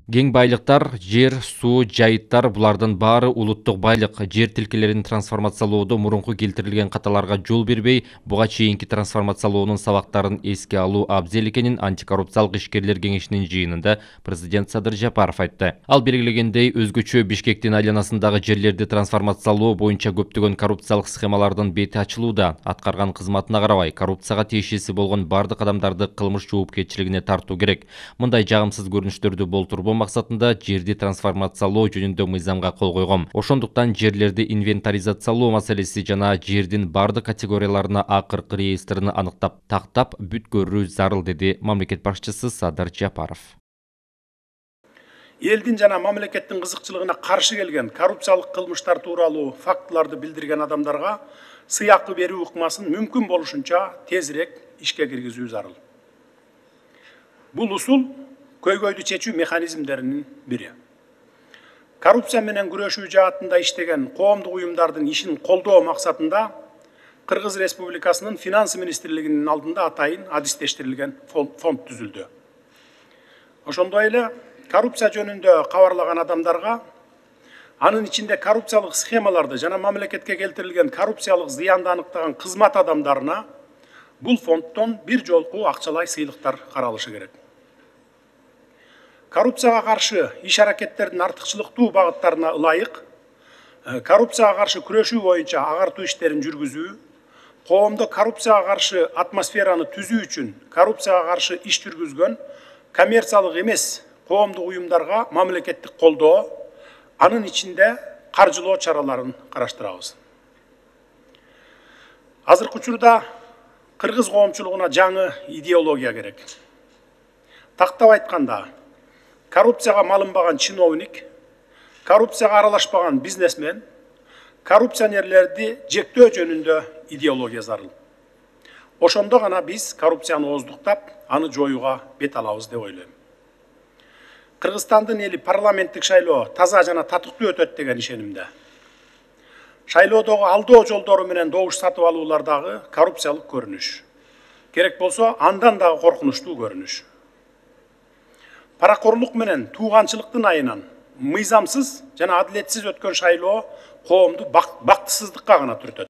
Кең байлыктар, жер, суу, жайыттар булардын баары улуттук байлык. Жер тилкелерин трансформациялоодо мурунку келтирилген каталарга жол бербей, буга чейинки трансформациялоонун сабактарын эске алуу абзел экенин антикоррупциялык ишкерлер кеңешинин жыйынында президент Садыр Жапаров айтты. Ал белгилегендей, өзгөчө Бишкектин айланасындагы жерлерди трансформациялоо боюнча көптөгөн коррупциялык схемалардын бети ачылууда. Аткарган кызматына карабай, коррупцияга тиешеси болгон бардык адамдарды кылмыш жоопкерчилигине тартуу керек. Мындай жагымсыз көрүнүштөрдү болтурбоо максатында жерди трансформациялоо жөнүндө мыйзамга кол койгом. Ошондуктан жерлерди инвентаризациялоо маселеси жана жердин бардык категорияларына акыркы реестрини аныктап, тактап бүткөрүү зарыл, деди мамлекет башчысы Садыр Жапаров. Элдин жана мамлекеттин кызыкчылыгына каршы келген коррупциялык кылмыштар тууралуу фактыларды билдирген адамдарга сыйакы берүү ыкмасын мүмкүн болушунча тезирээк ишке киргизүү зарыл. Бул усул көйгөйдү чечүү механизмдеринин бири. Коррупция менен күрөшүү жаатында иштеген коомдук уюмдардын ишин колдоо максатында Кыргыз Республикасынын Финанс министрлигинин алдында атайын адистештирилген фонд түзүлдү. Ошондой эле коррупция жөнүндө кабарлаган адамдарга, анын ичинде коррупциялык схемаларды жана мамлекетке келтирилген коррупциялык зыянды аныктаган кызмат адамдарына бул фонддон бир жолку акчалай сыйлыктар каралышы керек. Коррупцияга каршы иш-аракеттердин артыкчылыктуу багыттарына ылайык коррупцияга каршы күрөшүү боюнча агартуу иштерин жүргүзүү, коомдо коррупцияга каршы атмосфераны түзүү үчүн коррупцияга каршы иш жүргүзгөн коммерциялык эмес коомдук уюмдарга мамлекеттик колдоо, анын ичинде каржылоо чараларын караштырабыз. Азыркы учурда кыргыз коомчулугуна жаңы идеология керек. Тактап айтканда, коррупцияга малынбаган чиновник, коррупцияга аралашпаган бизнесмен, коррупционерлерди жектөө жөнүндө идеология зарыл. Ошондо гана биз коррупцияны ооздуктап, аны жоюуга бет алабыз деп ойлойм. Кыргызстандын эли парламенттик шайлоо таза жана татыктуу өтөт деген ишенимде. Шайлоодогу алдоо жолдору менен добуш сатып алуулар дагы коррупциялык көрүнүш. Керек болсо, андан дагы коркунучтуу көрүнүш. Паракорлук менен тууганчылыктын айынан мыйзамсыз жана адилетсиз өткөн шайлоо коомду бактысыздыкка гана түртөт.